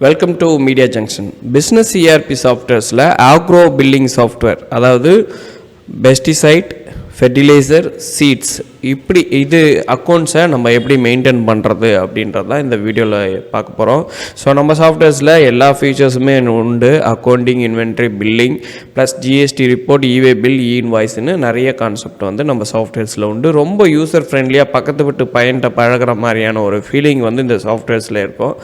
Welcome to media junction. Business ERP சாஃப்ட்வேர்ஸில் agro billing software, அதாவது pesticide, fertiliser, seeds, இப்படி இது அக்கௌண்ட்ஸை நம்ம எப்படி மெயின்டைன் பண்ணுறது அப்படின்றது தான் இந்த வீடியோவில் பார்க்க போகிறோம். ஸோ நம்ம சாஃப்ட்வேர்ஸில் எல்லா ஃபீச்சர்ஸுமே உண்டு. Accounting, inventory, billing, plus GST report, இவே பில், இன்வாய்ஸ்னு நிறைய கான்செப்ட் வந்து நம்ம சாஃப்ட்வேர்ஸில் உண்டு. ரொம்ப யூசர் ஃப்ரெண்ட்லியாக பக்கத்து விட்டு பயன்ட்ட பழகிற மாதிரியான ஒரு ஃபீலிங் வந்து இந்த சாஃப்ட்வேர்ஸில் இருக்கும்.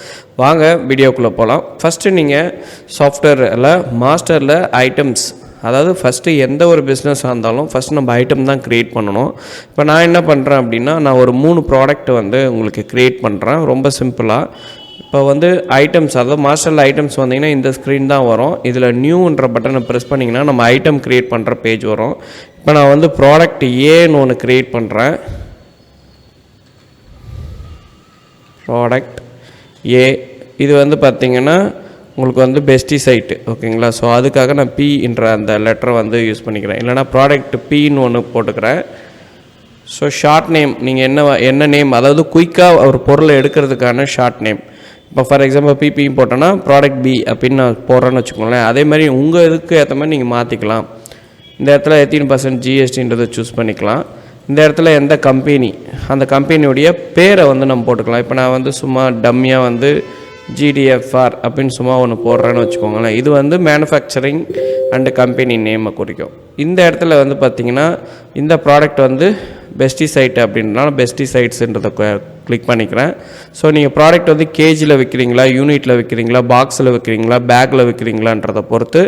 வாங்க வீடியோக்குள்ளே போகலாம். ஃபஸ்ட்டு நீங்கள் சாஃப்ட்வேரில் மாஸ்டரில் ஐட்டம்ஸ், அதாவது ஃபஸ்ட்டு எந்த ஒரு பிஸ்னஸாக இருந்தாலும் ஃபஸ்ட் நம்ம ஐட்டம் தான் க்ரியேட் பண்ணணும். இப்போ நான் என்ன பண்ணுறேன் அப்படின்னா, நான் ஒரு 3 ப்ராடக்ட் வந்து உங்களுக்கு க்ரியேட் பண்ணுறேன் ரொம்ப சிம்பிளாக. இப்போ வந்து ஐட்டம்ஸ், அதாவது மாஸ்டரில் ஐட்டம்ஸ் வந்தீங்கன்னா இந்த ஸ்க்ரீன் தான் வரும். இதில் நியூன்ற பட்டனை ப்ரெஸ் பண்ணிங்கன்னா நம்ம ஐட்டம் க்ரியேட் பண்ணுற பேஜ் வரும். இப்போ நான் வந்து ப்ராடக்ட் ஏன்னு ஒன்று க்ரியேட் பண்ணுறேன். ப்ராடக்ட் ஏ, இது வந்து பார்த்திங்கன்னா உங்களுக்கு வந்து பெஸ்டிசைட், ஓகேங்களா. ஸோ அதுக்காக நான் பி என்ற அந்த லெட்டரை வந்து யூஸ் பண்ணிக்கிறேன். இல்லைனா ப்ராடக்ட் பின்னு ஒன்று போட்டுக்கிறேன். ஸோ ஷார்ட் நேம், நீங்கள் என்ன நேம், அதாவது குயிக்காக ஒரு பொருளை எடுக்கிறதுக்கான ஷார்ட் நேம். இப்போ ஃபார் எக்ஸாம்பிள் பிபி போட்டோன்னா ப்ராடக்ட் பி அப்படின்னு நான் போடுறேன்னு வச்சுக்கோங்களேன். அதே மாதிரி உங்கள் இதுக்கு ஏற்ற மாதிரி நீங்கள் மாற்றிக்கலாம். இந்த இடத்துல 18% ஜிஎஸ்டின்றதை சூஸ் பண்ணிக்கலாம். இந்த இடத்துல எந்த கம்பெனி, அந்த கம்பெனியுடைய பேரை வந்து நம்ம போட்டுக்கலாம். இப்போ நான் வந்து சும்மா டம்மியாக வந்து GDFR அப்படின்னு சும்மா ஒன்று போடுறேன்னு வச்சுக்கோங்களேன். இது வந்து மேனுஃபேக்சரிங் அண்டு கம்பெனி நேமை குறிக்கும். இந்த இடத்துல வந்து பார்த்திங்கன்னா இந்த ப்ராடக்ட் வந்து பெஸ்டிசைட் அப்படின்றனால பெஸ்டிசைட்ஸுன்றதை கிளிக் பண்ணிக்கிறேன். ஸோ நீங்கள் ப்ராடக்ட் வந்து கேஜியில் விற்கிறீங்களா, யூனிட்டில் விற்கிறீங்களா, பாக்ஸில் விற்கிறீங்களா, பேக்கில் விற்கிறீங்களான்றதை பொறுத்து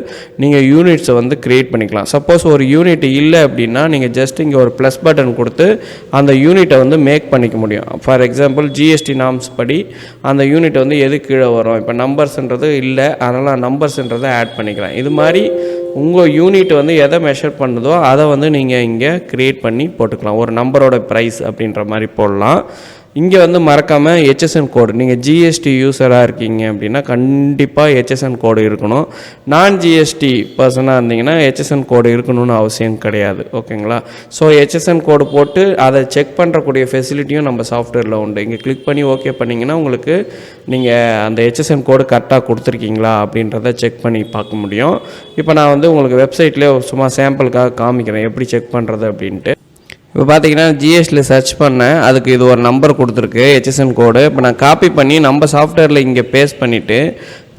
நீங்கள் யூனிட்ஸை வந்து க்ரியேட் பண்ணிக்கலாம். சப்போஸ் ஒரு யூனிட் இல்லை அப்படின்னா நீங்கள் ஜஸ்ட் இங்கே ஒரு ப்ளஸ் பட்டன் கொடுத்து அந்த யூனிட்டை வந்து மேக் பண்ணிக்க முடியும். ஃபார் எக்ஸாம்பிள் ஜிஎஸ்டி நாம்ஸ் படி அந்த யூனிட் வந்து எது கீழே வரும். இப்போ நம்பர்ஸ்ன்றது இல்லை, அதனால் நம்பர்ஸ்ன்றதை ஆட் பண்ணிக்கிறேன். இது மாதிரி உங்கள் யூனிட் வந்து எதை மெஷர் பண்ணுதோ அதை வந்து நீங்கள் இங்கே க்ரியேட் பண்ணி போட்டுக்கலாம். ஒரு நம்பரோட ப்ரைஸ் அப்படின்ற மாதிரி போடலாம். இங்கே வந்து மறக்காமல் HSN கோடு, நீங்கள் ஜிஎஸ்டி யூஸராக இருக்கீங்க அப்படின்னா கண்டிப்பாக HSN கோடு இருக்கணும். நான் ஜிஎஸ்டி பர்சனாக இருந்தீங்கன்னா HSN கோடு இருக்கணும்னு அவசியம் கிடையாது, ஓகேங்களா. ஸோ HSN கோடு போட்டு அதை செக் பண்ணுறக்கூடிய ஃபெசிலிட்டியும் நம்ம சாஃப்ட்வேரில் உண்டு. இங்கே கிளிக் பண்ணி ஓகே பண்ணிங்கன்னா உங்களுக்கு நீங்கள் அந்த HSN கோடு கரெக்டாக கொடுத்துருக்கீங்களா அப்படின்றத செக் பண்ணி பார்க்க முடியும். இப்போ நான் வந்து உங்களுக்கு வெப்சைட்லேயே சும்மா சாம்பிளுக்காக காமிக்கிறேன் எப்படி செக் பண்ணுறது அப்படின்ட்டு. இப்போ பார்த்தீங்கன்னா ஜிஎஸ்டியில் சர்ச் பண்ணேன், அதுக்கு இது ஒரு நம்பர் கொடுத்துருக்கு HSN கோடு. இப்போ நான் காப்பி பண்ணி நம்ம சாஃப்ட்வேரில் இங்கே பேஸ்ட் பண்ணிவிட்டு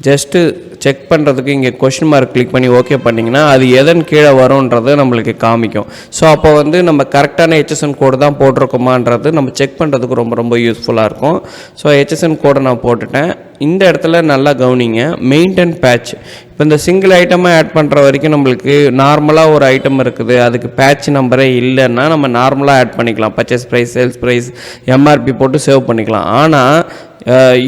ஜஸ்ட்டு செக் பண்ணுறதுக்கு இங்கே கொஸ்டின் மார்க் கிளிக் பண்ணி ஓகே பண்ணிங்கன்னா அது எதன் கீழே வரும்ன்றது நம்மளுக்கு காமிக்கும். ஸோ அப்போ வந்து நம்ம கரெக்டான HSN கோடு தான் போட்டிருக்கோமான்றது நம்ம செக் பண்ணுறதுக்கு ரொம்ப ரொம்ப யூஸ்ஃபுல்லாக இருக்கும். ஸோ HSN கோடை நான் போட்டுட்டேன். இந்த இடத்துல நல்லா கவனிங்க, மெயின்டைன் பேட்ச். இப்போ இந்த சிங்கிள் ஐட்டமாக ஆட் பண்ணுற வரைக்கும் நம்மளுக்கு நார்மலாக ஒரு ஐட்டம் இருக்குது, அதுக்கு பேட்ச் நம்பரே இல்லைன்னா நம்ம நார்மலாக ஆட் பண்ணிக்கலாம். Purchase price, sales price, MRP போட்டு சேவ் பண்ணிக்கலாம். ஆனால்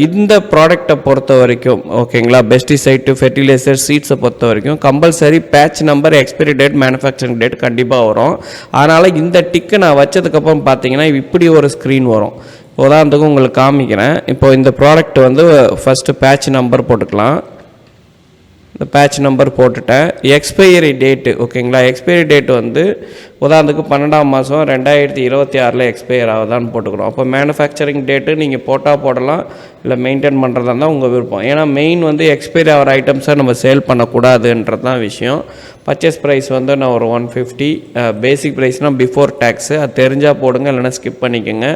இந்த ப்ராடக்டை பொறுத்த வரைக்கும், ஓகேங்களா, பெஸ்டிசைட்டு, ஃபெர்டிலைசர், சீட்ஸை பொறுத்த வரைக்கும் compulsory batch number, expiry date, manufacturing date கண்டிப்பாக வரும். அதனால் இந்த டிக்கு நான் வச்சதுக்கப்புறம் பார்த்தீங்கன்னா இப்படி ஒரு ஸ்க்ரீன் வரும். உதாரணத்துக்கு உங்களுக்கு காமிக்கிறேன். இப்போ இந்த ப்ராடக்ட் வந்து ஃபஸ்ட்டு பேட்ச் நம்பர் போட்டுக்கலாம். இந்த பேட்ச் நம்பர் போட்டுட்டேன். எக்ஸ்பைரி டேட்டு, ஓகேங்களா, எக்ஸ்பைரி டேட் வந்து உதாரணத்துக்கு 12ஆம் மாதம் 2026 எக்ஸ்பயர் ஆகுதான்னு போட்டுக்கிறோம். அப்போ மேனுஃபேக்சரிங் டேட்டு நீங்கள் போட்டால் போடலாம், இல்லை மெயின்டைன் பண்ணுறதா இருந்தால் உங்கள் விருப்பம். ஏன்னா மெயின் வந்து எக்ஸ்பைரி ஆகிற ஐட்டம்ஸை நம்ம சேல் பண்ணக்கூடாதுன்றது தான் விஷயம். பர்ச்சேஸ் ப்ரைஸ் வந்து நான் ஒரு 150, பேசிக் ப்ரைஸ்னால் பிஃபோர் டேக்ஸு, அது தெரிஞ்சால் போடுங்க, இல்லைனா ஸ்கிப் பண்ணிக்கோங்க.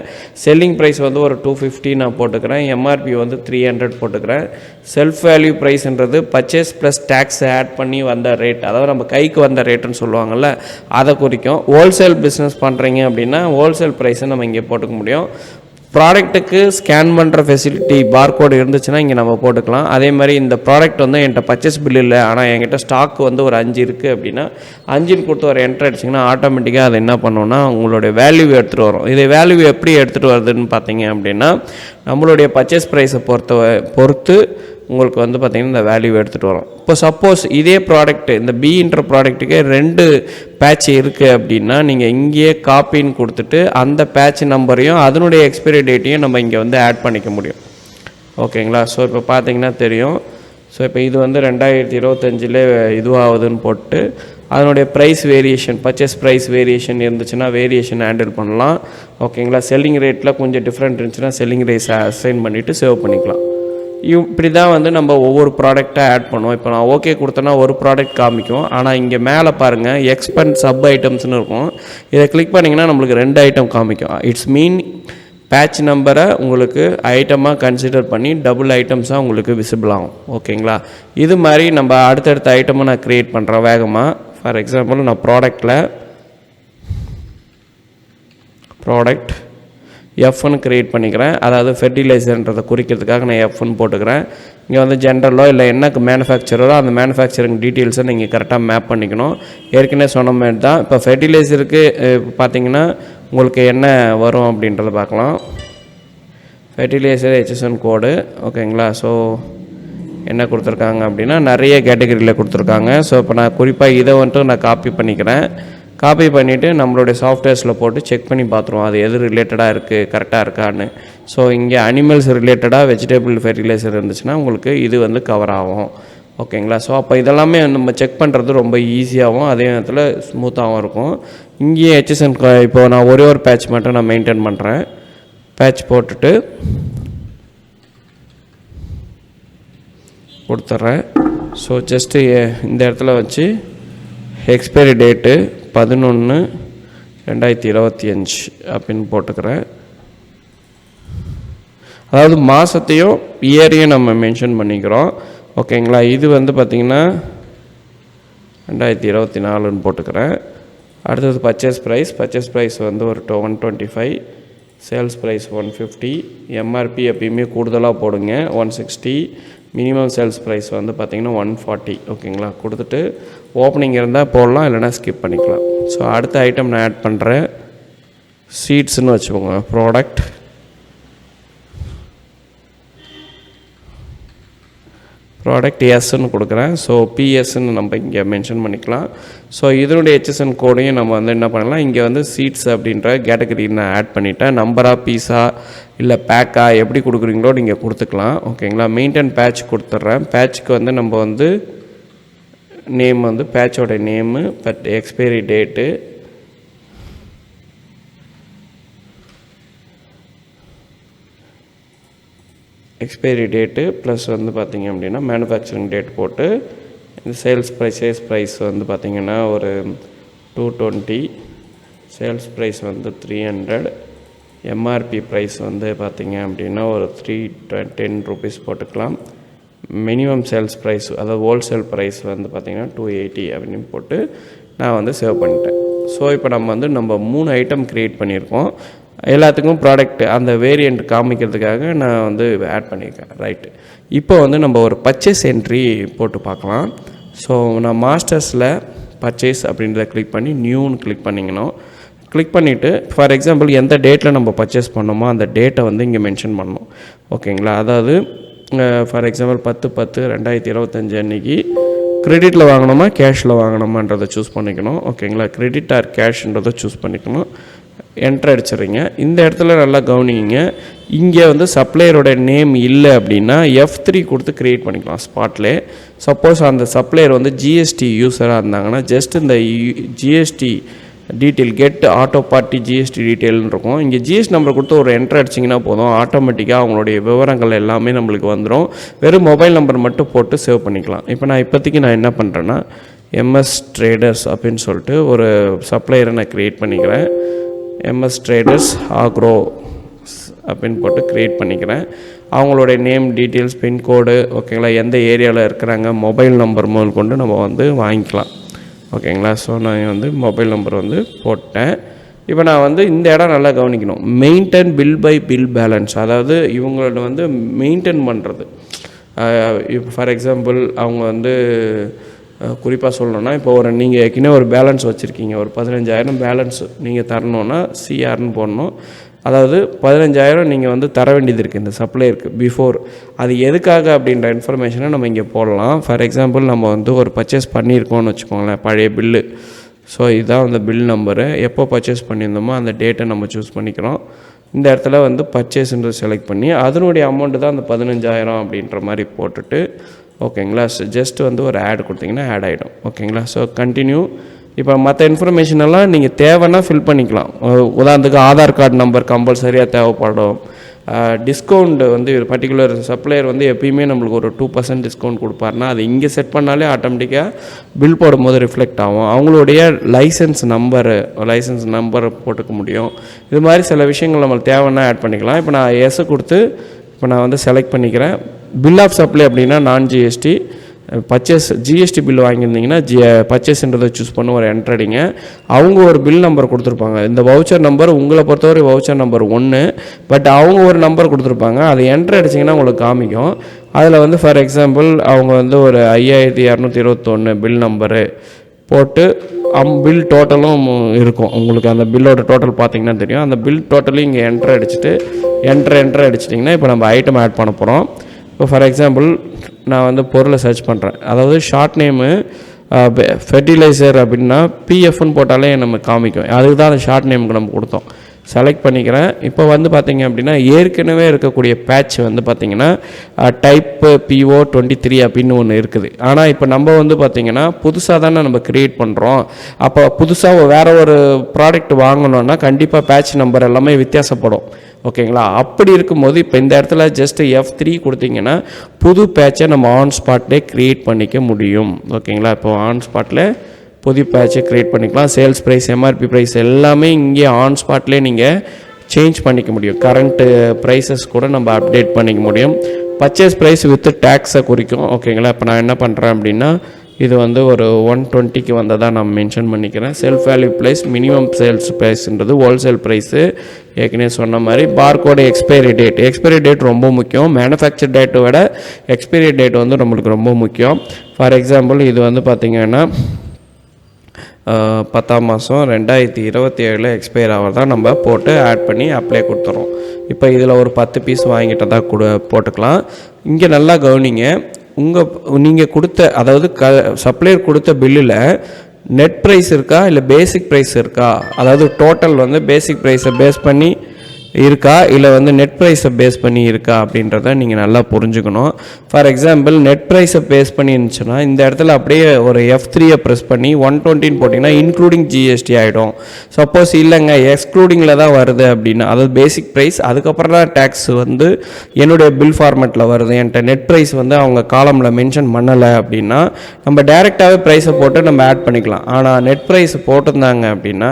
செல்லிங் ப்ரைஸ் வந்து ஒரு 250 நான் போட்டுக்கிறேன். MRP வந்து 300 போட்டுக்கிறேன். செல்ஃப் வேல்யூ ப்ரைஸ்ன்றது பர்ச்சேஸ் ப்ளஸ் டேக்ஸ் ஆட் பண்ணி வந்த ரேட், அதாவது நம்ம கைக்கு வந்த ரேட்டுன்னு சொல்லுவாங்கள்ல, அதை குறிக்கும். ஹோல்சேல் பிஸ்னஸ் பண்ணுறீங்க அப்படின்னா ஹோல்சேல் ப்ரைஸை நம்ம இங்கே போட்டுக்க முடியும். ப்ராடக்ட்டுக்கு ஸ்கேன் பண்ணுற ஃபெசிலிட்டி பார்கோடு இருந்துச்சுன்னா இங்கே நம்ம போட்டுக்கலாம். அதே மாதிரி இந்த ப்ராடக்ட் வந்து என்கிட்ட பர்ச்சேஸ் பில் இல்லை, ஆனால் என்கிட்ட ஸ்டாக் வந்து ஒரு 5 இருக்குது அப்படின்னா 5ன்னு கொடுத்து ஒரு என்ட்ரு அடிச்சிங்கன்னா ஆட்டோமேட்டிக்காக அதை என்ன பண்ணோன்னா உங்களுடைய வேல்யூ எடுத்துகிட்டு வரும். இதை வேல்யூ எப்படி எடுத்துகிட்டு வருதுன்னு பார்த்தீங்க அப்படின்னா நம்மளுடைய பர்ச்சேஸ் ப்ரைஸை பொறுத்து உங்களுக்கு வந்து பார்த்திங்கன்னா இந்த வேல்யூ எடுத்துகிட்டு வரும். இப்போ சப்போஸ் இதே ப்ராடக்ட்டு, இந்த பின்ற ப்ராடக்ட்டுக்கே 2 பேட்ச் இருக்குது அப்படின்னா நீங்கள் இங்கேயே காப்பின்னு கொடுத்துட்டு அந்த பேட்ச் நம்பரையும் அதனுடைய எக்ஸ்பைரி டேட்டையும் நம்ம இங்கே வந்து ஆட் பண்ணிக்க முடியும், ஓகேங்களா. ஸோ இப்போ பார்த்தீங்கன்னா தெரியும். ஸோ இப்போ இது வந்து 2025 இதுவாகுதுன்னு போட்டு அதனுடைய price variation, purchase price variation இருந்துச்சுன்னா வேரியேஷன் ஹேண்டில் பண்ணலாம், ஓகேங்களா. செல்லிங் ரேட்டில் கொஞ்சம் டிஃப்ரெண்ட் இருந்துச்சுன்னா செல்லிங் ரேஸ் அசைன் பண்ணிவிட்டு சேவ் பண்ணிக்கலாம். இப்படி தான் வந்து நம்ம ஒவ்வொரு ப்ராடக்டாக ஆட் பண்ணுவோம். இப்போ நான் ஓகே கொடுத்தேன்னா ஒரு ப்ராடக்ட் காமிக்கும். ஆனால் இங்கே மேலே பாருங்கள் எக்ஸ்பெண்ட் சப் ஐட்டம்ஸ்னு இருக்கும். இதை கிளிக் பண்ணிங்கன்னா நம்மளுக்கு 2 ஐட்டம் காமிக்கும். இட்ஸ் மீன் பேட்ச் நம்பரை உங்களுக்கு ஐட்டமாக கன்சிடர் பண்ணி டபுள் ஐட்டம்ஸாக உங்களுக்கு விசிபிள் ஆகும். ஓகேங்களா? இது மாதிரி நம்ம அடுத்தடுத்த ஐட்டமாக நான் க்ரியேட் பண்ணுறேன் வேகமாக. ஃபார் எக்ஸாம்பிள் நான் ப்ராடக்ட் எஃப்னு க்ரியேட் பண்ணிக்கிறேன். அதாவது ஃபெர்டிலைசர்ன்றதை குறிக்கிறதுக்காக நான் எஃப்னு போட்டுக்கிறேன். இங்கே வந்து ஜென்ரலோ இல்லை என்ன மேனுஃபேக்சரரோ அந்த மேனுஃபேக்சரிங் டீட்டெயில்ஸை நீங்கள் கரெக்டாக மேப் பண்ணிக்கணும். ஏற்கனவே சொன்ன மாதிரி தான். இப்போ ஃபெர்டிலைசருக்கு பார்த்தீங்கன்னா உங்களுக்கு என்ன வரும் அப்படின்றத பார்க்கலாம். ஃபெர்டிலைசர் HSN கோடு. ஓகேங்களா? ஸோ என்ன கொடுத்துருக்காங்க அப்படின்னா நிறைய கேட்டகரியில் கொடுத்துருக்காங்க. ஸோ இப்போ நான் குறிப்பாக இதை வந்துட்டு நான் காப்பி பண்ணிக்கிறேன். காப்பி பண்ணிவிட்டு நம்மளுடைய சாஃப்ட்வேர்ஸில் போட்டு செக் பண்ணி பார்த்துருவோம் அது எது ரிலேட்டடாக இருக்குது, கரெக்டாக இருக்கான்னு. ஸோ இங்கே அனிமல்ஸ் ரிலேட்டடாக வெஜிடபிள் ஃபெர்டிலைசர் இருந்துச்சுன்னா உங்களுக்கு இது வந்து கவர் ஆகும். ஓகேங்களா? ஸோ அப்போ இதெல்லாமே நம்ம செக் பண்ணுறது ரொம்ப ஈஸியாகவும் அதே நேரத்தில் ஸ்மூத்தாகவும் இருக்கும். இங்கேயே HSN இப்போ நான் ஒரே ஒரு பேட்ச் மட்டும் நான் மெயின்டைன் பண்ணுறேன். பேட்ச் போட்டுட்டு கொடுத்துட்றேன். ஸோ ஜஸ்ட்டு இந்த இடத்துல வச்சு எக்ஸ்பைரி டேட்டு 11/2025 அப்படின்னு போட்டுக்கிறேன். அதாவது மாதத்தையும் இயரையும் நம்ம மென்ஷன் பண்ணிக்கிறோம். ஓகேங்களா? இது வந்து பார்த்திங்கன்னா 2024ன்னு போட்டுக்கிறேன். அடுத்தது பர்ச்சேஸ் ப்ரைஸ் வந்து ஒரு 125, சேல்ஸ் ப்ரைஸ் 150, எம்ஆர்பி எப்பயுமே கூடுதலாக போடுங்க 160, மினிமம் சேல்ஸ் ப்ரைஸ் வந்து பார்த்திங்கன்னா 140. ஓகேங்களா? கொடுத்துட்டு ஓப்பனிங் இருந்தால் போடலாம், இல்லைனா ஸ்கிப் பண்ணிக்கலாம். ஸோ அடுத்த ஐட்டம் நான் ஆட் பண்ணுறேன். சீட்ஸ்னு வச்சுக்கோங்க. ப்ராடக்ட் எஸ்ன்னு கொடுக்குறேன். ஸோ பிஎஸ்ன்னு நம்ம இங்கே மென்ஷன் பண்ணிக்கலாம். ஸோ இதனுடைய HSN கோடையும் நம்ம வந்து என்ன பண்ணலாம், இங்கே வந்து சீட்ஸ் அப்படின்ற கேட்டகரி நான் ஆட் பண்ணிவிட்டேன். நம்பராக பீஸா இல்லை பேக்கா எப்படி கொடுக்குறீங்களோ நீங்கள் கொடுத்துக்கலாம். ஓகேங்களா? மெயின்டைன் பேட்ச் கொடுத்துட்றேன். பேட்சுக்கு வந்து நம்ம வந்து நேம் வந்து பேட்சோட நேமு, எக்ஸ்பைரி டேட்டு, ப்ளஸ் வந்து பார்த்திங்க அப்படின்னா மேனுஃபேக்சரிங் டேட் போட்டு இந்த சேல்ஸ் ப்ரைஸ் வந்து பார்த்திங்கன்னா ஒரு 220, சேல்ஸ் ப்ரைஸ் வந்து 300, எம்ஆர்பி ப்ரைஸ் வந்து பார்த்திங்க அப்படின்னா ஒரு 310 ரூபீஸ் போட்டுக்கலாம். மினிமம் சேல்ஸ் ப்ரைஸ் அதாவது ஹோல்சேல் ப்ரைஸ் வந்து பார்த்திங்கன்னா 280 அப்படின்னு போட்டு நான் வந்து சேவ் பண்ணிட்டேன். ஸோ இப்போ நம்ம வந்து 3 ஐட்டம் க்ரியேட் பண்ணியிருக்கோம். எல்லாத்துக்கும் ப்ராடக்ட் அந்த வேரியண்ட் காமிக்கிறதுக்காக நான் வந்து ஆட் பண்ணியிருக்கேன். ரைட்டு. இப்போ வந்து நம்ம ஒரு பர்ச்சேஸ் என்ட்ரி போட்டு பார்க்கலாம். ஸோ நான் மாஸ்டர்ஸில் பர்ச்சேஸ் அப்படின்றத கிளிக் பண்ணி நியூன்னு கிளிக் பண்ணிக்கணும். கிளிக் பண்ணிவிட்டு ஃபார் எக்ஸாம்பிள் எந்த டேட்டில் நம்ம பர்ச்சேஸ் பண்ணோமோ அந்த டேட்டை வந்து இங்கே மென்ஷன் பண்ணணும். ஓகேங்களா? அதாவது ஃபார் எக்ஸாம்பிள் 10/10/2025 அன்றைக்கி கிரெடிட்டில் வாங்கணுமா கேஷில் வாங்கணுமான்றதை சூஸ் பண்ணிக்கணும். ஓகேங்களா? கிரெடிட் ஆர் கேஷ்ன்றதை சூஸ் பண்ணிக்கணும். என்ட்ரு அடிச்சிடுறீங்க. இந்த இடத்துல நல்லா கவனிங்க. இங்கே வந்து சப்ளையரோட நேம் இல்லை அப்படின்னா F3 கொடுத்து க்ரியேட் பண்ணிக்கலாம் ஸ்பாட்லே. சப்போஸ் அந்த சப்ளையர் வந்து GST யூஸராக இருந்தாங்கன்னா ஜஸ்ட் இந்த GST detail get auto party GST டீட்டெயில்னு இருக்கும். இங்கே GST நம்பர் கொடுத்து ஒரு என்ட்ரு அடிச்சிங்கன்னா போதும், ஆட்டோமேட்டிக்காக அவங்களுடைய விவரங்கள் எல்லாமே நம்மளுக்கு வந்துடும். வெறும் மொபைல் நம்பர் மட்டும் போட்டு சேவ் பண்ணிக்கலாம். இப்போ நான் இப்போதைக்கு நான் என்ன பண்ணுறேன்னா MS ட்ரேடர்ஸ் அப்படின்னு சொல்லிட்டு ஒரு சப்ளையரை நான் க்ரியேட் பண்ணிக்கிறேன். MS ட்ரேடர்ஸ் ஆக்ரோ அப்படின்னு போட்டு க்ரியேட் பண்ணிக்கிறேன். அவங்களுடைய நேம் டீட்டெயில்ஸ், பின்கோடு, ஓகேங்களா, எந்த ஏரியாவில் இருக்கிறாங்க, மொபைல் நம்பர் முதல் கொண்டு நம்ம வந்து வாங்கிக்கலாம். ஓகேங்களா? ஸோ நான் வந்து மொபைல் நம்பர் வந்து போட்டேன். இப்போ நான் வந்து இந்த இடம் நல்லா கவனிக்கணும். Maintain bill by bill balance, அதாவது இவங்களோட வந்து மெயின்டைன் பண்ணுறது. இப்போ ஃபார் எக்ஸாம்பிள் அவங்க வந்து குறிப்பாக சொல்லணுன்னா இப்போ நீங்கள் ஏற்கனவே ஒரு பேலன்ஸ் வச்சுருக்கீங்க, ஒரு 15,000 பேலன்ஸ் நீங்கள் தரணுன்னா CRன்னு போடணும். அதாவது 15,000 நீங்கள் வந்து தர வேண்டியது இருக்குது இந்த சப்ளையருக்கு பிஃபோர். அது எதுக்காக அப்படின்ற இன்ஃபர்மேஷனை நம்ம இங்கே போடலாம். ஃபார் எக்ஸாம்பிள் நம்ம வந்து ஒரு பர்ச்சேஸ் பண்ணியிருக்கோம்னு வச்சுக்கோங்களேன், பழைய பில்லு. ஸோ இதுதான் அந்த பில் நம்பரு. எப்போ பர்ச்சேஸ் பண்ணியிருந்தோமோ அந்த டேட்டை நம்ம சூஸ் பண்ணிக்கிறோம். இந்த இடத்துல வந்து பர்ச்சேஸ்ன்றது செலக்ட் பண்ணி அதனுடைய அமௌண்ட்டு தான் அந்த 15,000 அப்படின்ற மாதிரி போட்டுட்டு ஓகேங்களா ஜஸ்ட் வந்து ஒரு ஆட் கொடுத்தீங்கன்னா ஆட் ஆகிடும். ஓகேங்களா? So continue. இப்போ மற்ற இன்ஃபர்மேஷன் எல்லாம் நீங்கள் தேவைன்னா ஃபில் பண்ணிக்கலாம். உதாரணத்துக்கு ஆதார் கார்டு நம்பர் கம்பல்சரியாக தேவைப்படும். டிஸ்கவுண்ட் வந்து பர்டிகுலர் சப்ளையர் வந்து எப்பயுமே நம்மளுக்கு ஒரு 2% டிஸ்கவுண்ட் கொடுப்பாருனா அது இங்கே செட் பண்ணாலே ஆட்டோமேட்டிக்காக பில் போடும்போது ரிஃப்ளெக்ட் ஆகும். அவங்களுடைய லைசன்ஸ் நம்பரை போட்டுக்க முடியும். இது மாதிரி சில விஷயங்கள் நம்மளுக்கு தேவைன்னா ஆட் பண்ணிக்கலாம். இப்போ நான் எஸ் கொடுத்து இப்போ நான் வந்து செலக்ட் பண்ணிக்கிறேன். பில் ஆஃப் சப்ளை அப்படின்னா non GST, purchase GST bill வாங்கியிருந்தீங்கன்னா பர்ச்சேஸ்ன்றதை சூஸ் பண்ண ஒரு என்ட்ரடிங்க. அவங்க ஒரு பில் நம்பர் கொடுத்துருப்பாங்க. இந்த வவுச்சர் நம்பர் உங்களை பொறுத்தவரை வவுச்சர் நம்பர் 1, பட் அவங்க ஒரு நம்பர் கொடுத்துருப்பாங்க. அதை என்ட்ரு அடிச்சிங்கன்னா உங்களுக்கு காமிக்கும். அதில் வந்து ஃபார் எக்ஸாம்பிள் அவங்க வந்து ஒரு 5221 பில் நம்பரு போட்டு பில் டோட்டலும் இருக்கும். உங்களுக்கு அந்த பில்லோட டோட்டல் பார்த்தீங்கன்னா தெரியும். அந்த பில் டோட்டலையும் இங்கே என்ட்ரு அடிச்சிட்டிங்கன்னா இப்போ நம்ம ஐட்டம் ஆட் பண்ண போகிறோம். இப்போ ஃபார் எக்ஸாம்பிள் நான் வந்து பொருளை சர்ச் பண்ணுறேன். அதாவது ஷார்ட் நேமு ஃபெர்டிலைசர் அப்படின்னா பிஎஃப்னு போட்டாலே நம்ம காமிக்கும். அதுக்கு தான் அந்த ஷார்ட் நேமுக்கு நம்ம கொடுத்தோம். செலக்ட் பண்ணிக்கிறேன். இப்போ வந்து பார்த்திங்க அப்படின்னா ஏற்கனவே இருக்கக்கூடிய பேட்ச் வந்து பார்த்திங்கன்னா டைப்பு PO23 அப்படின்னு ஒன்று இருக்குது. ஆனால் இப்போ நம்ம வந்து பார்த்திங்கன்னா புதுசாக தானே நம்ம க்ரியேட் பண்ணுறோம். அப்போ புதுசாக வேறு ஒரு ப்ராடக்ட் வாங்கணுன்னா கண்டிப்பாக பேட்ச் நம்பர் எல்லாமே வித்தியாசப்படும். ஓகேங்களா? அப்படி இருக்கும்போது இப்போ இந்த இடத்துல ஜஸ்ட் F3 கொடுத்தீங்கன்னா புது பேட்சை நம்ம ஆன் ஸ்பாட்லேயே க்ரியேட் பண்ணிக்க முடியும். ஓகேங்களா? இப்போ ஆன் ஸ்பாட்டில் புது பேட்சை க்ரியேட் பண்ணிக்கலாம். சேல்ஸ் ப்ரைஸ், MRP ப்ரைஸ் எல்லாமே இங்கே ஆன் ஸ்பாட்லேயே நீங்கள் சேஞ்ச் பண்ணிக்க முடியும். கரண்ட்டு ப்ரைஸஸ் கூட நம்ம அப்டேட் பண்ணிக்க முடியும். பர்ச்சேஸ் ப்ரைஸ் வித் டேக்ஸை குறிக்கும். ஓகேங்களா? இப்போ நான் என்ன பண்ணுறேன் அப்படின்னா இது வந்து ஒரு 120க்கு வந்ததாக நான் மென்ஷன் பண்ணிக்கிறேன். Self value price, minimum sales ப்ரைஸ்ன்றது ஹோல்சேல் ப்ரைஸு. ஏற்கனவே சொன்ன மாதிரி பார்கோடு எக்ஸ்பைரி டேட் ரொம்ப முக்கியம். மேனுஃபேக்சர் டேட்டை விட எக்ஸ்பைரி டேட் வந்து நம்மளுக்கு ரொம்ப முக்கியம். ஃபார் எக்ஸாம்பிள் இது வந்து பார்த்திங்கன்னா 10ஆம் மாதம் 2027 எக்ஸ்பயர் ஆகிறதா நம்ம போட்டு ஆட் பண்ணி அப்ளை கொடுத்துறோம். இப்போ இதில் ஒரு 10 பீஸ் வாங்கிட்டதாக போட்டுக்கலாம். இங்கே நல்லா கவனிங்க. நீங்கள் கொடுத்த அதாவது சப்ளையர் கொடுத்த பில்லில் நெட் ப்ரைஸ் இருக்கா இல்லை பேசிக் ப்ரைஸ் இருக்கா, அதாவது டோட்டல் வந்து பேசிக் ப்ரைஸை பேஸ் பண்ணி இருக்கா இல்லை வந்து நெட் ப்ரைஸை பேஸ் பண்ணி இருக்கா அப்படின்றத நீங்கள் நல்லா புரிஞ்சுக்கணும். ஃபார் எக்ஸாம்பிள் நெட் ப்ரைஸை பேஸ் பண்ணி இருந்துச்சுன்னா இந்த இடத்துல அப்படியே ஒரு F3 ப்ரெஸ் பண்ணி 120 போட்டிங்கன்னா இன்க்ளூடிங் ஜிஎஸ்டி ஆகிடும். சப்போஸ் இல்லைங்க எக்ஸ்க்ளூடிங்கில் தான் வருது அப்படின்னா, அதாவது பேசிக் ப்ரைஸ் அதுக்கப்புறம் தான் டேக்ஸ் வந்து என்னுடைய பில் ஃபார்மேட்டில் வருது, என்கிட்ட நெட் ப்ரைஸ் வந்து அவங்க காலமில் மென்ஷன் பண்ணலை அப்படின்னா நம்ம டேரெக்டாகவே ப்ரைஸை போட்டு நம்ம ஆட் பண்ணிக்கலாம். ஆனால் நெட் ப்ரைஸ் போட்டிருந்தாங்க அப்படின்னா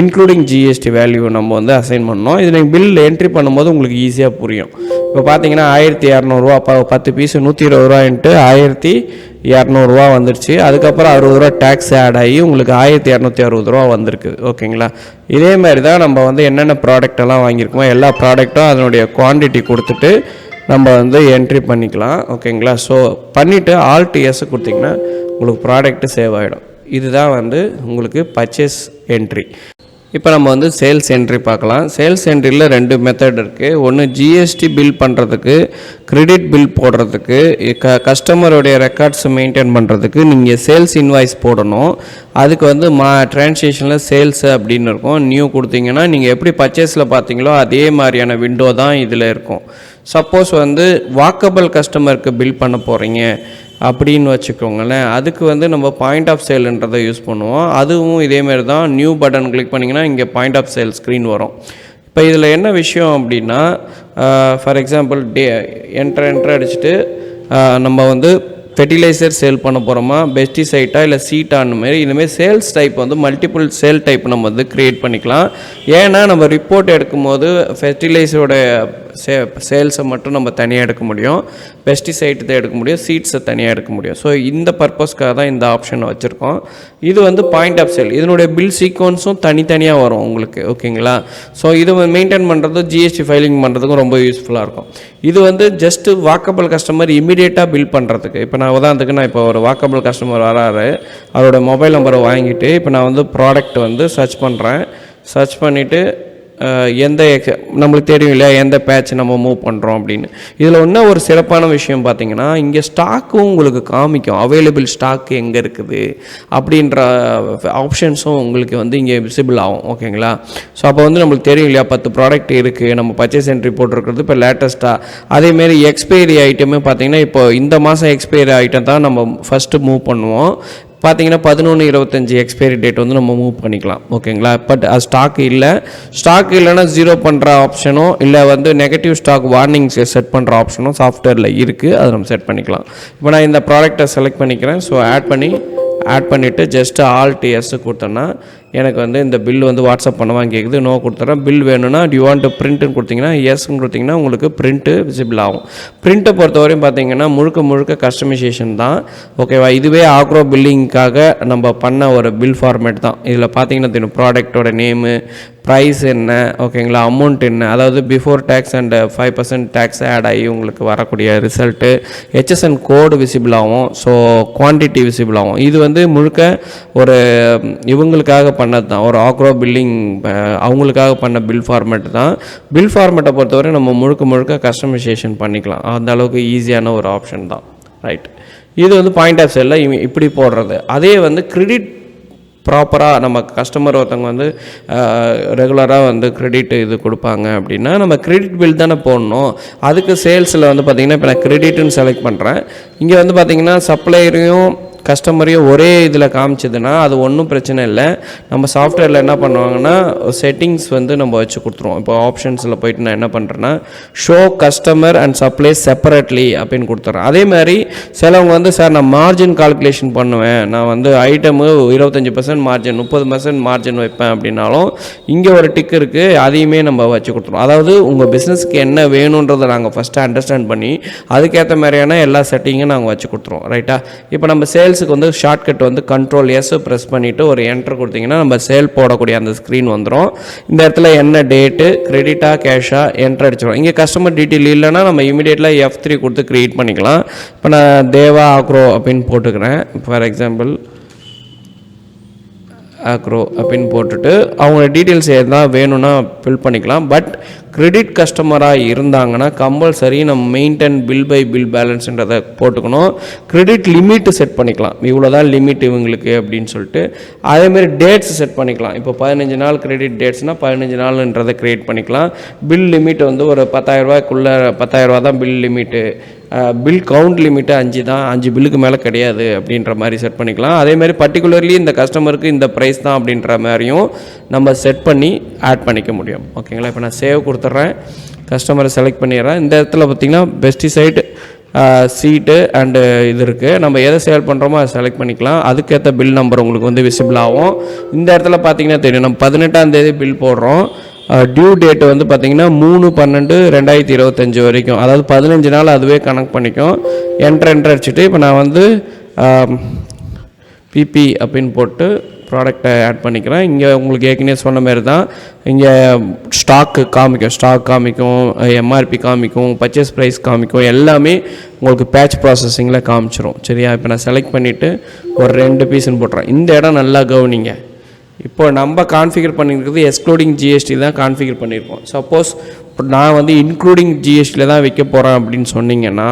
இன்க்ளூடிங் ஜிஎஸ்டி வேல்யூ நம்ம வந்து அசைன் பண்ணோம். இது நீங்கள் பில் என்ட்ரி பண்ணும்போது உங்களுக்கு ஈஸியாக புரியும். இப்போ பார்த்தீங்கன்னா 1200 அப்போ 10 பீஸ் 120 1200 வந்துடுச்சு. அதுக்கப்புறம் 60 டேக்ஸ் ஆட் ஆகி உங்களுக்கு 1260 வந்திருக்கு. ஓகேங்களா? இதே மாதிரி தான் நம்ம வந்து என்னென்ன ப்ராடக்ட் எல்லாம் வாங்கியிருக்கோமோ எல்லா ப்ராடக்ட்டும் அதனுடைய குவான்டிட்டி கொடுத்துட்டு நம்ம வந்து என்ட்ரி பண்ணிக்கலாம். ஓகேங்களா? ஸோ பண்ணிவிட்டு Alt S கொடுத்திங்கன்னா உங்களுக்கு ப்ராடக்ட்டு சேவ் ஆகிடும். இதுதான் வந்து உங்களுக்கு பர்ச்சேஸ் என்ட்ரி. இப்போ நம்ம வந்து சேல்ஸ் என்ட்ரி பார்க்கலாம். சேல்ஸ் என்ட்ரியில் 2 மெத்தட் இருக்குது. ஒன்று ஜிஎஸ்டி பில் பண்ணுறதுக்கு, கிரெடிட் பில் போடுறதுக்கு, கஸ்டமருடைய ரெக்கார்ட்ஸ் மெயின்டைன் பண்ணுறதுக்கு நீங்கள் சேல்ஸ் இன்வாய்ஸ் போடணும். அதுக்கு வந்து ட்ரான்சாக்ஷனில் சேல்ஸ் அப்படின்னு இருக்கும். நியூ கொடுத்தீங்கன்னா நீங்கள் எப்படி பர்ச்சேஸில் பார்த்தீங்களோ அதே மாதிரியான விண்டோ தான் இதில் இருக்கும். சப்போஸ் வந்து வாக்கபிள் கஸ்டமருக்கு பில் பண்ண போகிறீங்க அப்படின்னு வச்சுக்கோங்களேன், அதுக்கு வந்து நம்ம பாயிண்ட் ஆஃப் சேல்ன்றதை யூஸ் பண்ணுவோம். அதுவும் இதேமாரி தான். நியூ பட்டன் கிளிக் பண்ணிங்கன்னா இங்கே பாயிண்ட் ஆஃப் சேல் ஸ்க்ரீன் வரும். இப்போ இதில் என்ன விஷயம் அப்படின்னா ஃபார் எக்ஸாம்பிள் என்ட்ரு அடிச்சுட்டு நம்ம வந்து ஃபெர்டிலைசர் சேல் பண்ண போகிறோமா, பெஸ்டிசைட்டா இல்லை சீட்டான்னு மாரி இதுமாரி சேல்ஸ் டைப் வந்து மல்டிபிள் சேல் டைப் நம்ம வந்து க்ரியேட் பண்ணிக்கலாம். ஏன்னா நம்ம ரிப்போர்ட் எடுக்கும்போது ஃபெர்டிலைசரோட சேல்ஸை மட்டும் நம்ம தனியாக எடுக்க முடியும், பெஸ்டிசைட்டை எடுக்க முடியும், சீட்ஸை தனியாக எடுக்க முடியும். ஸோ இந்த பர்பஸ்க்காக தான் இந்த ஆப்ஷனை வச்சுருக்கோம். இது வந்து பாயிண்ட் ஆஃப் சேல், இதனுடைய பில் சீக்வன்ஸும் தனித்தனியாக வரும் உங்களுக்கு. ஓகேங்களா? ஸோ இது மெயின்டைன் பண்ணுறது ஜிஎஸ்டி ஃபைலிங் பண்ணுறதுக்கும் ரொம்ப யூஸ்ஃபுல்லாக இருக்கும். இது வந்து ஜஸ்ட்டு வாக்கபிள் கஸ்டமர் இமீடியட்டாக பில் பண்ணுறதுக்கு. இப்போ நான் உதாரணத்துக்கு நான் இப்போ ஒரு வாக்கபிள் கஸ்டமர் வராரு, அவரோட மொபைல் நம்பரை வாங்கிட்டு இப்போ நான் வந்து ப்ராடக்ட் வந்து சர்ச் பண்ணுறேன். சர்ச் பண்ணிவிட்டு எந்த நம்மளுக்கு தெரியும் இல்லையா எந்த பேட்ச் நம்ம மூவ் பண்ணுறோம் அப்படின்னு. இதில் இன்னும் ஒரு சிறப்பான விஷயம் பார்த்தீங்கன்னா இங்கே ஸ்டாக்கும் உங்களுக்கு காமிக்கும், அவைலபிள் ஸ்டாக் எங்கே இருக்குது அப்படின்ற ஆப்ஷன்ஸும் உங்களுக்கு வந்து இங்கே விசிபிள் ஆகும். ஓகேங்களா? ஸோ அப்போ வந்து நம்மளுக்கு தெரியும் இல்லையா 10 ப்ராடக்ட் இருக்குது, நம்ம பர்ச்சேஸ் என்ட்ரி போட்டிருக்கிறது இப்போ லேட்டஸ்ட்டாக. அதேமாரி எக்ஸ்பைரி ஐட்டமே பார்த்தீங்கன்னா இப்போ இந்த மாதம் எக்ஸ்பைரி ஐட்டம் தான் நம்ம ஃபஸ்ட்டு மூவ் பண்ணுவோம். பார்த்தீங்கன்னா 11/25 எக்ஸ்பைரி டேட் வந்து நம்ம மூவ் பண்ணிக்கலாம். ஓகேங்களா? பட் அது ஸ்டாக் இல்லைன்னா ஜீரோ பண்ணுற ஆப்ஷனும் இல்லை வந்து நெகட்டிவ் ஸ்டாக் வார்னிங்ஸ் செட் பண்ணுற ஆப்ஷனும் சாஃப்ட்வேரில் இருக்குது. அதை நம்ம செட் பண்ணிக்கலாம். இப்போ நான் இந்த ப்ராடக்ட்டை செலக்ட் பண்ணிக்கிறேன். ஸோ ஆட் பண்ணிவிட்டு ஜஸ்ட்டு ஆல்ட் எஸ் கொடுத்தோன்னா எனக்கு வந்து இந்த பில் வந்து வாட்ஸ்அப் பண்ணவான்னு கேட்குது. நோ கொடுத்துட்றேன். பில் வேணும்னா டு யூ வாண்ட் டு பிரிண்ட்டுன்னு கொடுத்தீங்கன்னா எஸ்ன்னு கொடுத்தீங்கன்னா உங்களுக்கு பிரிண்ட்டு விசிபிள் ஆகும். பிரிண்ட்டை பொறுத்தவரையும் பார்த்தீங்கன்னா முழுக்க கஸ்டமைசேஷன் தான். ஓகேவா? இதுவே ஆக்ரோ பில்லிங்காக நம்ம பண்ண ஒரு பில் ஃபார்மேட் தான். இதில் பார்த்தீங்கன்னா தெரியும் ப்ராடக்டோட நேமு, ப்ரைஸ் என்ன, ஓகேங்களா, அமௌண்ட் என்ன, அதாவது before tax and 5% tax add ஆகி உங்களுக்கு வரக்கூடிய ரிசல்ட்டு, HSN கோடு விசிபிள் ஆகும். ஸோ குவான்டிட்டி விசிபிள் ஆகும். இது வந்து முழுக்க ஒரு இவங்களுக்காக பண்ணது தான். ஒரு ஆக்ரோ பில்லிங் அவங்களுக்காக பண்ண பில் ஃபார்மேட் தான். பில் ஃபார்மேட்டை பொறுத்தவரை நம்ம முழுக்க கஸ்டமைசேஷன் பண்ணிக்கலாம். அந்த அளவுக்கு ஈஸியான ஒரு ஆப்ஷன் தான். ரைட். இது வந்து பாயிண்ட் ஆஃப் சேலில் இப்படி போடுறது. அதே வந்து கிரெடிட் ப்ராப்பராக நம்ம கஸ்டமர் ஒருத்தவங்க வந்து ரெகுலராக வந்து கிரெடிட் இது கொடுப்பாங்க அப்படின்னா நம்ம கிரெடிட் பில் தானே போடணும். அதுக்கு சேல்ஸில் வந்து பார்த்திங்கன்னா இப்போ நான் கிரெடிட்டுன்னு செலக்ட் பண்ணுறேன். இங்கே வந்து பார்த்திங்கன்னா சப்ளையரையும் கஸ்டமரையும் ஒரே இதில் காமிச்சதுன்னா அது ஒன்றும் பிரச்சனை இல்லை. நம்ம சாஃப்ட்வேரில் என்ன பண்ணுவாங்கன்னா செட்டிங்ஸ் வந்து நம்ம வச்சு கொடுத்துருவோம். இப்போ ஆப்ஷன்ஸில் போயிட்டு நான் என்ன பண்ணுறேன்னா show customer and supply separately அப்படின்னு கொடுத்துட்றேன். அதே மாதிரி சிலவங்க வந்து சார் நான் மார்ஜின் கால்குலேஷன் பண்ணுவேன், நான் வந்து ஐட்டமு 25% மார்ஜின் 30% மார்ஜின் வைப்பேன் அப்படின்னாலும் இங்கே ஒரு டிக் இருக்குது. அதையுமே நம்ம வச்சு கொடுத்துருவோம். அதாவது உங்கள் பிஸ்னஸ்க்கு என்ன வேணுன்றதை நாங்கள் ஃபஸ்ட்டு அண்டர்ஸ்டாண்ட் பண்ணி அதுக்கேற்ற மாதிரியான எல்லா செட்டிங்கும் நாங்கள் வச்சு கொடுத்துருவோம். ரைட்டா? இப்போ நம்ம சேல்ஸுக்கு வந்து ஷார்ட்கட் வந்து கண்ட்ரோல் எஸ் ப்ரெஸ் பண்ணிவிட்டு ஒரு என்டர் கொடுத்தீங்கன்னா நம்ம சேல் போடக்கூடிய அந்த ஸ்க்ரீன் வந்துடும். இந்த இடத்துல என்ன டேட்டு, கிரெடிட்டா கேஷா என்டர் அடிச்சிடும். இங்கே கஸ்டமர் டீட்டெயில் இல்லைன்னா நம்ம இமீடியட்லாக F3 கொடுத்து க்ரியேட் பண்ணிக்கலாம். இப்போ நான் தேவா ஆக்ரோ அப்படின்னு போட்டுக்கிறேன். ஃபார் எக்ஸாம்பிள் ஆக்ரோ அப்படின்னு போட்டுட்டு அவங்க டீட்டெயில்ஸ் எதுனா வேணும்னா ஃபில் பண்ணிக்கலாம். பட் கிரெடிட் கஸ்டமராக இருந்தாங்கன்னா கம்பல்சரி நம்ம மெயின்டைன் பில் பை பில் பேலன்ஸுன்றதை போட்டுக்கணும். கிரெடிட் லிமிட்டு செட் பண்ணிக்கலாம். இவ்வளோ தான் லிமிட் இவங்களுக்கு அப்படின்னு சொல்லிட்டு. அதேமாரி டேட்ஸ் செட் பண்ணிக்கலாம். இப்போ 15 நாள் கிரெடிட் டேட்ஸ்னால் 15 நாள்ன்றதை க்ரியேட் பண்ணிக்கலாம். பில் லிமிட் வந்து ஒரு 10,000 ரூபாய்க்குள்ளே 10,000 ரூபா தான் bill limit. Bill count limit 5 தான், 5 பில்லுக்கு மேலே கிடையாது அப்படின்ற மாதிரி செட் பண்ணிக்கலாம். அதேமாதிரி பர்டிகுலர்லி இந்த கஸ்டமருக்கு இந்த ப்ரைஸ் தான் அப்படின்ற மாதிரியும் நம்ம செட் பண்ணி ஆட் பண்ணிக்க முடியும். ஓகேங்களா? இப்போ நான் சேவ் கொடுத்துட்றேன். கஸ்டமரை செலக்ட் பண்ணிடுறேன். இந்த இடத்துல பார்த்திங்கன்னா பெஸ்டிசைட் சீட்டு அண்டு இது இருக்குது. நம்ம எதை சேல் பண்ணுறோமோ அதை செலக்ட் பண்ணிக்கலாம். அதுக்கேற்ற பில் நம்பர் உங்களுக்கு வந்து விசிபிள் ஆகும். இந்த இடத்துல பார்த்திங்கன்னா தெரியும் நம்ம 18ஆம் தேதி பில் போடுறோம். டியூ டேட்டு வந்து பார்த்திங்கன்னா 3/12/2025 வரைக்கும், அதாவது 15 நாள் அதுவே கனெக்ட் பண்ணிக்கும். என்ட்ரு அடிச்சுட்டு இப்போ நான் வந்து பிபி அப்படின்னு போட்டு ப்ராடக்டை ஆட் பண்ணிக்கிறேன். இங்கே உங்களுக்கு ஏற்கனவே சொன்ன மாதிரி தான் இங்கே ஸ்டாக் காமிக்கும், எம்ஆர்பி காமிக்கும், பர்ச்சேஸ் ப்ரைஸ் காமிக்கும், எல்லாமே உங்களுக்கு பேட்ச் ப்ராசஸிங்கில் காமிச்சிரும். சரியா? இப்போ நான் செலக்ட் பண்ணிவிட்டு ஒரு 2 பீஸ்ன்னு போட்டுறேன். இந்த இடம் நல்லா கவனிங்க. இப்போ நம்ம கான்ஃபிகர் பண்ணியிருக்கிறது எக்ஸ்க்ளூடிங் ஜிஎஸ்டி தான் கான்ஃபிகர் பண்ணியிருக்கோம். சப்போஸ் இப்போ நான் வந்து இன்க்ளூடிங் ஜிஎஸ்டியில் தான் வைக்க போகிறேன் அப்படின்னு சொன்னீங்கன்னா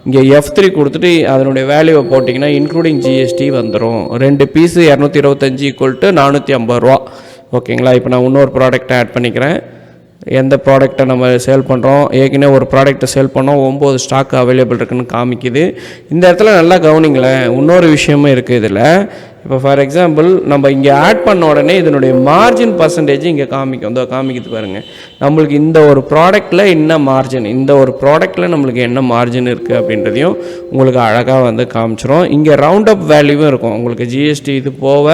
இங்கே F3 கொடுத்துட்டு அதனுடைய வேல்யூவை போட்டிங்கன்னா இன்க்ளூடிங் ஜிஎஸ்டி வந்துடும். 2 பீஸு 225 = 450 ரூபா. ஓகேங்களா? இப்போ நான் இன்னொரு ப்ராடக்ட்டை ஆட் பண்ணிக்கிறேன். எந்த ப்ராடக்டை நம்ம சேல் பண்ணுறோம், ஏற்கனவே ஒரு ப்ராடக்ட்டை சேல் பண்ணோம், 9 ஸ்டாக் அவைலபிள் இருக்குதுன்னு காமிக்குது. இந்த இடத்துல நல்லா கவனிங்களேன். இன்னொரு விஷயமும் இருக்குது இதில். இப்போ ஃபார் எக்ஸாம்பிள் நம்ம இங்கே ஆட் பண்ண உடனே இதனுடைய மார்ஜின் பர்சன்டேஜ் இங்கே காமிக்கும். இந்த காமிக்குது பாருங்கள். நம்மளுக்கு இந்த ஒரு ப்ராடக்ட்டில் என்ன மார்ஜின், இந்த ஒரு ப்ராடக்ட்டில் நம்மளுக்கு என்ன மார்ஜின் இருக்குது அப்படின்றதையும் உங்களுக்கு அழகாக வந்து காமிச்சிரும். இங்கே ரவுண்ட் அப் வேல்யூவும் இருக்கும். உங்களுக்கு ஜிஎஸ்டி இது போக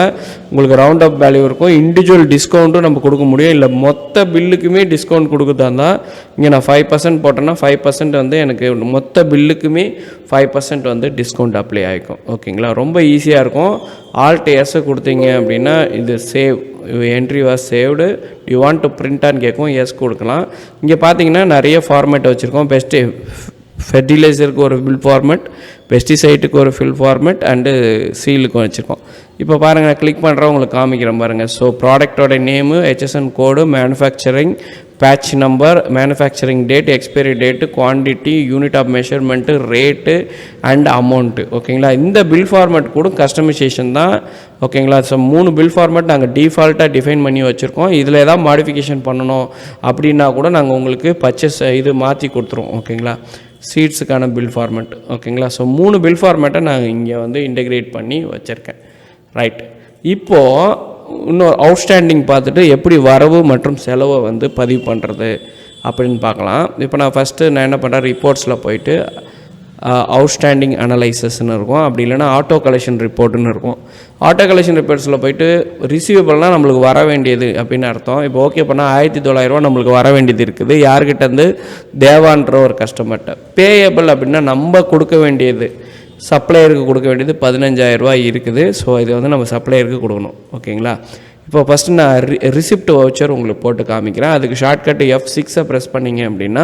உங்களுக்கு ரவுண்ட் அப் வேல்யூ இருக்கும். இண்டிவிஜுவல் டிஸ்கவுண்ட்டும் நம்ம கொடுக்க முடியும். இல்லை மொத்த பில்லுக்குமே டிஸ்கவுண்ட் கொடுக்குறதா இருந்தால் இங்கே நான் 5% போட்டேன்னா 5% வந்து எனக்கு மொத்த பில்லுக்குமே 5% வந்து டிஸ்கவுண்ட் அப்ளை ஆகிக்கும். ஓகேங்களா? ரொம்ப ஈஸியாக இருக்கும். ஆல்ட் எஸ் கொடுத்தீங்க அப்படின்னா இது save entry was saved, you want to பிரிண்டான்னு கேட்கும், எஸ் கொடுக்கலாம். இங்கே பார்த்தீங்கன்னா நிறைய ஃபார்மேட் வச்சுருக்கோம். ஃபெர்டிலைசருக்கு ஒரு பில் ஃபார்மேட், பெஸ்டிசைட்டுக்கு ஒரு ஃபில் ஃபார்மேட் அண்டு சீலுக்கும் வச்சுருக்கோம். இப்போ பாருங்கள், நான் கிளிக் பண்ணுறேன், உங்களுக்கு காமிக்கிறேன் பாருங்கள். ஸோ ப்ராடக்டோட name, HSN code, manufacturing, batch number, manufacturing date, expiry date, quantity, unit of measurement, rate and amount. ஓகேங்களா? இந்த பில் ஃபார்மேட் கூட கஸ்டமைசேஷன் தான். ஓகேங்களா? ஸோ 3 பில் ஃபார்மேட் நாங்கள் டிஃபால்ட்டாக டிஃபைன் பண்ணி வச்சுருக்கோம். இதில் ஏதாவது மாடிஃபிகேஷன் பண்ணணும் அப்படின்னா கூட நாங்கள் உங்களுக்கு பர்ச்சேஸ் இது மாற்றி கொடுத்துருவோம். ஓகேங்களா? சீட்ஸுக்கான பில் ஃபார்மேட். ஓகேங்களா? ஸோ 3 பில் ஃபார்மேட்டை நான் இங்கே வந்து இன்டெகிரேட் பண்ணி வச்சுருக்கேன். ரைட். இப்போது இன்னொரு அவுட்ஸ்டாண்டிங் பார்த்துட்டு எப்படி வரவு மற்றும் செலவை வந்து பதிவு பண்ணுறது அப்படின்னு பார்க்கலாம். இப்போ நான் ஃபஸ்ட்டு நான் என்ன பண்ணுறேன், ரிப்போர்ட்ஸில் போயிட்டு அவுட்ஸ்டாண்டிங் அனலைசஸ்ன்னு இருக்கும், அப்படி இல்லைனா ஆட்டோ கலெக்ஷன் ரிப்போர்ட்டுன்னு இருக்கும். ஆட்டோ கலெக்ஷன் ரிப்போர்ட்ஸில் போயிட்டு ரிசீவபிள்னால் நம்மளுக்கு வர வேண்டியது அப்படின்னு அர்த்தம். இப்போ ஓகே பண்ணால் 1900 நம்மளுக்கு வர வேண்டியது இருக்குது யார்கிட்ட இருந்து, தேவான்ற ஒரு கஸ்டமர்கிட்ட. பேயபிள் அப்படின்னா நம்ம கொடுக்க வேண்டியது, சப்ளையருக்கு கொடுக்க வேண்டியது 15,000 இருக்குது. ஸோ இதை வந்து நம்ம சப்ளையருக்கு கொடுக்கணும். ஓகேங்களா. இப்போ ஃபஸ்ட்டு நான் ரிசிப்ட் வவுச்சர் உங்களுக்கு போட்டு காமிக்கிறேன். அதுக்கு ஷார்ட்கட்டு F6 ப்ரெஸ் பண்ணிங்க அப்படின்னா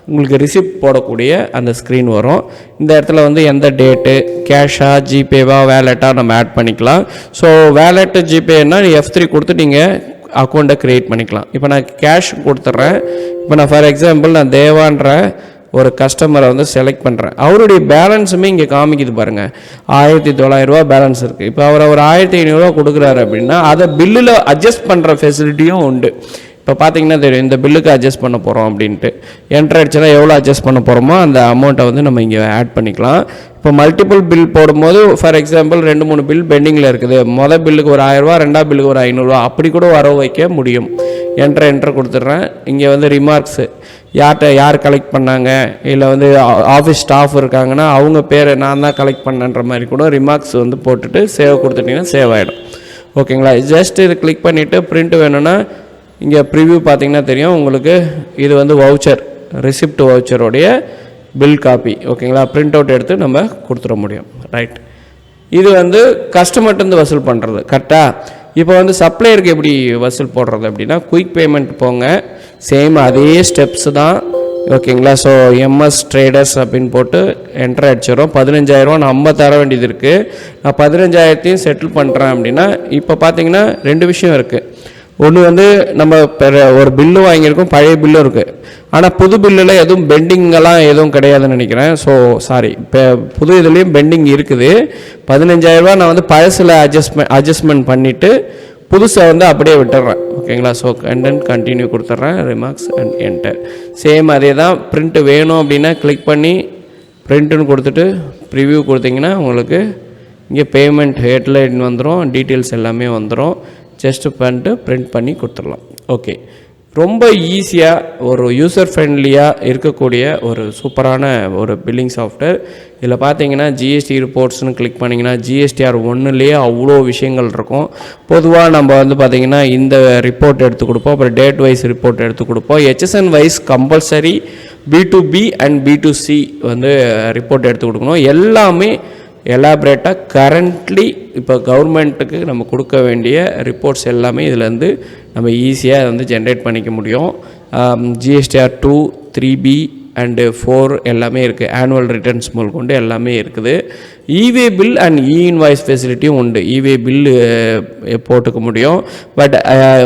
உங்களுக்கு ரிசிப்ட் போடக்கூடிய அந்த ஸ்க்ரீன் வரும். இந்த இடத்துல வந்து எந்த டேட்டு, கேஷாக, ஜிபேவா, வேலெட்டாக நம்ம ஆட் பண்ணிக்கலாம். ஸோ வேலெட்டு, ஜிபேன்னா F3 கொடுத்து நீங்கள் அக்கௌண்ட்டை க்ரியேட் பண்ணிக்கலாம். இப்போ நான் கேஷ் கொடுத்துட்றேன். இப்போ நான் ஃபார் எக்ஸாம்பிள் நான் தேவான்ற ஒரு கஸ்டமரை வந்து செலக்ட் பண்ணுறேன். அவருடைய பேலன்ஸுமே இங்கே காமிக்குது பாருங்கள், 1900 பேலன்ஸ் இருக்குது. இப்போ அவர் 1500 கொடுக்குறாரு அப்படின்னா அதை பில்லில் அட்ஜஸ்ட் பண்ணுற ஃபெசிலிட்டியும் உண்டு. இப்போ பார்த்தீங்கன்னா தெரியும், இந்த பில்லுக்கு அட்ஜஸ்ட் பண்ண போகிறோம் அப்படின்ட்டு என்ட்ரு அடிச்சுன்னா எவ்வளோ அட்ஜஸ்ட் பண்ண போகிறோமோ அந்த அமௌண்ட்டை வந்து நம்ம இங்கே ஆட் பண்ணிக்கலாம். இப்போ மல்டிபிள் பில் போடும்போது ஃபார் எக்ஸாம்பிள் 2-3 பில் பெண்டிங்கில் இருக்குது, மொதல் பில்லுக்கு ஒரு 1000, ரெண்டாவது பில்லுக்கு ஒரு 500, அப்படி கூட வர வைக்க முடியும். என்ட்ரு கொடுத்துட்றேன். இங்கே வந்து ரிமார்க்ஸு, யார் கலெக்ட் பண்ணாங்க, இல்லை வந்து ஆஃபீஸ் ஸ்டாஃப் இருக்காங்கன்னா அவங்க பேர் நான் தான் கலெக்ட் பண்ணன்ற மாதிரி கூட ரிமார்க்ஸ் வந்து போட்டுட்டு சேவ் கொடுத்துட்டிங்கன்னா சேவ் ஆகிடும். ஓகேங்களா. ஜஸ்ட் இது கிளிக் பண்ணிவிட்டு பிரிண்ட் வேணும்னா இங்கே ப்ரிவ்யூ பார்த்தீங்கன்னா தெரியும் உங்களுக்கு, இது வந்து வவுச்சர், ரிசிப்ட் வவுச்சருடைய பில் காப்பி. ஓகேங்களா. பிரிண்ட் அவுட் எடுத்து நம்ம கொடுத்துட முடியும். ரைட். இது வந்து கஸ்டமர்கிட்டருந்து வசூல் பண்ணுறது கரெக்டாக. இப்போ வந்து சப்ளையருக்கு எப்படி வசூல் போடுறது அப்படின்னா, குயிக் பேமெண்ட் போங்க, சேம் அதே ஸ்டெப்ஸு தான். ஓகேங்களா. ஸோ எம்எஸ் ட்ரேடர்ஸ் அப்படின்னு போட்டு என்ட்ரு அடிச்சிடும். 15,000 நம்ம தர வேண்டியது இருக்குது. நான் 15,000 செட்டில் பண்ணுறேன் அப்படின்னா இப்போ பார்த்தீங்கன்னா 2 விஷயம் இருக்குது. ஒன்று வந்து நம்ம ஒரு பில்லு வாங்கியிருக்கோம், பழைய பில்லும் இருக்குது. ஆனால் புது பில்லில் எதுவும் பெண்டிங்கெல்லாம் எதுவும் கிடையாதுன்னு நினைக்கிறேன். ஸோ சாரி, இப்போ புது இதுலேயும் பெண்டிங் இருக்குது. 15,000 நான் வந்து பழசில் அட்ஜஸ்ட்மெண்ட் பண்ணிவிட்டு புதுசை வந்து அப்படியே விட்டுறேன். ஓகேங்களா. ஸோ அண்ட் கண்டினியூ கொடுத்துட்றேன், ரிமார்க்ஸ் அண்ட் என்டர். சேம் அதே தான். பிரிண்ட்டு வேணும் அப்படின்னா கிளிக் பண்ணி பிரிண்ட்டுன்னு கொடுத்துட்டு ப்ரிவ்யூ கொடுத்தீங்கன்னா உங்களுக்கு இங்கே பேமெண்ட் ஹெட்லைன் வந்துடும், டீட்டெயில்ஸ் எல்லாமே வந்துடும். ஜஸ்ட்டு பண்ணிட்டு பிரிண்ட் பண்ணி கொடுத்துடலாம். ஓகே. ரொம்ப ஈஸியாக ஒரு யூசர் ஃப்ரெண்ட்லியாக இருக்கக்கூடிய ஒரு சூப்பரான ஒரு பில்லிங் சாஃப்ட்வேர். இதில் பார்த்தீங்கன்னா ஜிஎஸ்டி ரிப்போர்ட்ஸ்னு கிளிக் பண்ணிங்கன்னா GSTR 1லேயே அவ்வளோ விஷயங்கள் இருக்கும். பொதுவாக நம்ம வந்து பார்த்திங்கன்னா இந்த ரிப்போர்ட் எடுத்து கொடுப்போம், அப்புறம் டேட் வைஸ் ரிப்போர்ட் எடுத்து கொடுப்போம். HSN wise compulsory B2B and B2C வந்து ரிப்போர்ட் எடுத்து கொடுக்கணும். எல்லாமே எலாபரேட்டாக கரண்ட்லி இப்போ கவர்மெண்ட்டுக்கு நம்ம கொடுக்க வேண்டிய ரிப்போர்ட்ஸ் எல்லாமே இதிலேருந்து நம்ம ஈஸியாக வந்து ஜென்ரேட் பண்ணிக்க முடியும். GSTR 2, 3B அண்டு 4 எல்லாமே இருக்குது. ஆனுவல் ரிட்டர்ன்ஸ் முதல் கொண்டு எல்லாமே இருக்குது. இவே பில் அண்ட் இன்வாய்ஸ் ஃபெசிலிட்டியும் உண்டு. இவே பில்லு போட்டுக்க முடியும். பட்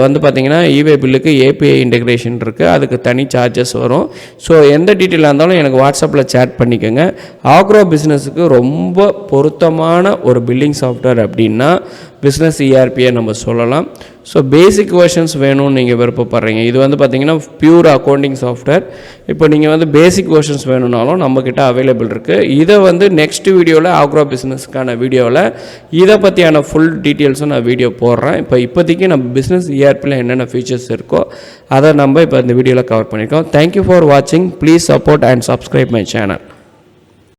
வந்து பார்த்திங்கன்னா இவே பில்லுக்கு API இன்டெக்ரேஷன் இருக்குது, அதுக்கு தனி சார்ஜஸ் வரும். ஸோ எந்த டீட்டெயிலாக இருந்தாலும் எனக்கு வாட்ஸ்அப்பில் சேட் பண்ணிக்கோங்க. ஆக்ரோ பிஸ்னஸுக்கு ரொம்ப பொருத்தமான ஒரு பில்லிங் சாஃப்ட்வேர் அப்படின்னா பிஸ்னஸ் ERPயை நம்ம சொல்லலாம். ஸோ பேசிக் வெர்ஷன்ஸ் வேணும்னு நீங்கள் விருப்பப்படுறீங்க. இது வந்து பார்த்திங்கன்னா பியூர் அக்கௌண்டிங் சாஃப்ட்வேர். இப்போ நீங்கள் வந்து பேசிக் வெர்ஷன்ஸ் வேணும்னாலும் நம்மக்கிட்ட அவைலபிள் இருக்குது. இதை வந்து நெக்ஸ்ட் வீடியோவில் ஆக்ரோ பிஸ்னஸ்க்கான வீடியோவில் இதை பற்றியான ஃபுல் டீட்டெயில்ஸும் நான் வீடியோ போடுறேன். இப்போதைக்கு நம்ம பிஸ்னஸ் ERPயில் என்னென்ன ஃபீச்சர்ஸ் இருக்கோ அதை நம்ம இப்போ இந்த வீடியோவில் கவர் பண்ணியிருக்கோம். தேங்க்யூ ஃபார் வாட்சிங். Please support and subscribe my channel.